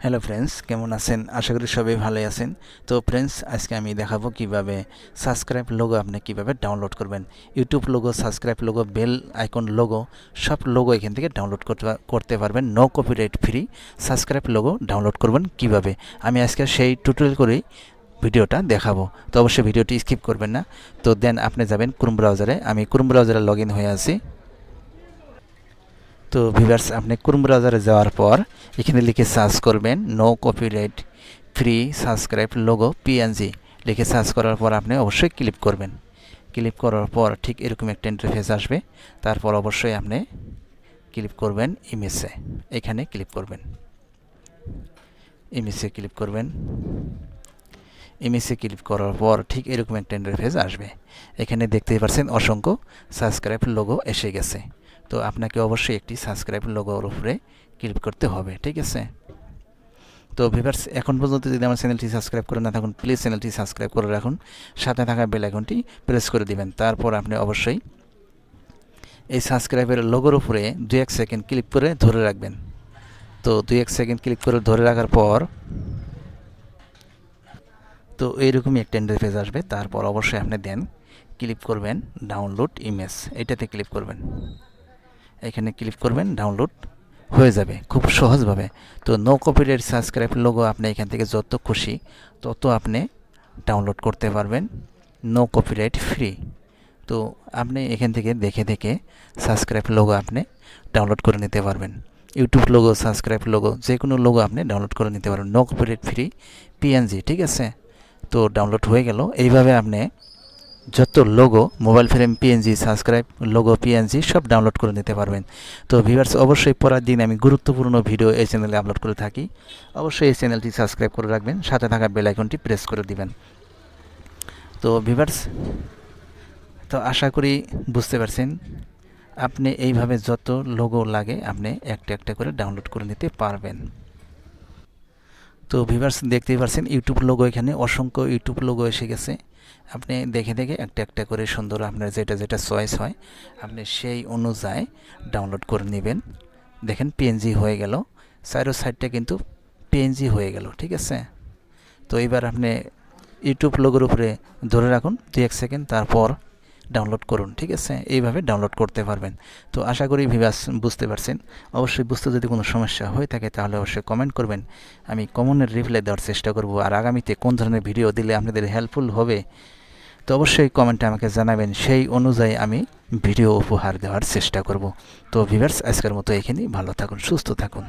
Hello friends, কেমন আছেন? আশা করি সবাই ভালোই আছেন। তো ফ্রেন্ডস, আজকে আমি দেখাবো কিভাবে সাবস্ক্রাইব লোগো আপনি কিভাবে ডাউনলোড করবেন। YouTube logo, subscribe logo, bell icon logo, সব লোগো এখান থেকে ডাউনলোড করতে পারবেন। No copyright free subscribe logo download করবেন কিভাবে, আমি আজকে সেই টিউটোরিয়াল করেই ভিডিওটা দেখাবো। তো অবশ্যই ভিডিওটি স্কিপ করবেন না। তো দেন আপনি যাবেন ক্রোম ব্রাউজারে। আমি ক্রোম ব্রাউজারে লগ ইন হয়ে আছি। তো ভিউয়ার্স, আপনি ক্রোম ব্রাউজারে যাওয়ার পর এখানে লিখে সার্চ করবেন no copyright free subscribe logo PNG লিখে সার্চ করার পর আপনি অবশ্যই ক্লিক করবেন। ক্লিক করার পর ঠিক এরকম একটা ইন্টারফেস আসবে। তারপর অবশ্যই আপনি ক্লিক করবেন ইমেজে। এখানে ক্লিক করবেন, ইমেজে ক্লিক করবেন। ইমেজে ক্লিক করার পর ঠিক এরকম একটা ইন্টারফেস আসবে। এখানে দেখতেই পাচ্ছেন অসংখ্য সাবস্ক্রাইব লোগো এসে গেছে। তো আপনাকে অবশ্যই একটি সাবস্ক্রাইব লোগোর উপরে ক্লিক করতে হবে, ঠিক আছে? তো ভিউয়ার্স, এখন পর্যন্ত যদি আমার চ্যানেলটি সাবস্ক্রাইব করে না থাকুন, প্লিজ চ্যানেলটি সাবস্ক্রাইব করে রাখুন, সাথে থাকা বেল আইকনটি প্রেস করে দিবেন। তারপর আপনি অবশ্যই এই সাবস্ক্রাইবের লোগোর উপরে 2-1 সেকেন্ড ক্লিক করে ধরে রাখবেন। তো 2-1 সেকেন্ড ক্লিক করে ধরে রাখার পর তো এইরকমই একটা ইন্টারফেস আসবে। তারপর অবশ্যই আপনি দেন ক্লিক করবেন ডাউনলোড ইমেজ, এটাতে ক্লিক করবেন। এখানে ক্লিক করবেন, ডাউনলোড হয়ে যাবে খুব সহজভাবে। তো নো কপিরাইট সাবস্ক্রাইব লোগো আপনি এখান থেকে যত খুশি তত আপনি ডাউনলোড করতে পারবেন, নো কপিরাইট ফ্রি। তো আপনি এখান থেকে দেখে দেখে সাবস্ক্রাইব লোগো আপনি ডাউনলোড করে নিতে পারবেন। ইউটিউব লোগো, সাবস্ক্রাইব লোগো, যে কোনো লোগো আপনি ডাউনলোড করে নিতে পারবেন, নো কপিরাইট ফ্রি পিএনজি, ঠিক আছে? তো ডাউনলোড হয়ে গেল। এইভাবে আপনি যত logo, mobile frame PNG, subscribe logo PNG সব ডাউনলোড করে নিতে পারবেন। তো ভিউয়ার্স, অবশ্যই পরের দিন আমি গুরুত্বপূর্ণ ভিডিও এই চ্যানেলে আপলোড করে থাকি। অবশ্যই এই চ্যানেলটি সাবস্ক্রাইব করে রাখবেন, সাথে থাকা বেল আইকনটি প্রেস করে দিবেন। তো ভিউয়ার্স, তো আশা করি বুঝতে পারছেন। আপনি এইভাবে যত লোগো লাগে আপনি একটা একটা করে ডাউনলোড করে নিতে পারবেন। তো ভিউয়ার্স, দেখতেই পাচ্ছেন ইউটিউব লোগো, এখানে অসংখ্য ইউটিউব লোগো এসে গেছে। আপনি দেখে দেখে একটা একটা করে সুন্দর আপনার যেটা যেটা চয়েস হয় আপনি সেই অনুযায়ী ডাউনলোড করে নেবেন। দেখেন পিএনজি হয়ে গেল, চারো সাইডটা কিন্তু পিএনজি হয়ে গেল, ঠিক আছে? তো এবার আপনি ইউটিউব লোগোর উপরে ধরে রাখুন 2-1 সেকেন্ড, তারপর ডাউনলোড করুন, ঠিক আছে? এইভাবে ডাউনলোড করতে পারবেন। তো আশা করি ভিউয়ার্স বুঝতে পারছেন। অবশ্যই বুঝতে যদি কোনো সমস্যা হয়ে থাকে তাহলে অবশ্যই কমেন্ট করবেন, আমি কমেন্টের রিপ্লাই দেওয়ার চেষ্টা করব। আর আগামীতে কোন ধরনের ভিডিও দিলে আপনাদের হেল্পফুল হবে তো অবশ্যই কমেন্টে আমাকে জানাবেন, সেই অনুযায়ী আমি ভিডিও উপহার দেওয়ার চেষ্টা করব। তো ভিউয়ার্স, আজকের মতো এখানেই, ভালো থাকুন, সুস্থ থাকুন।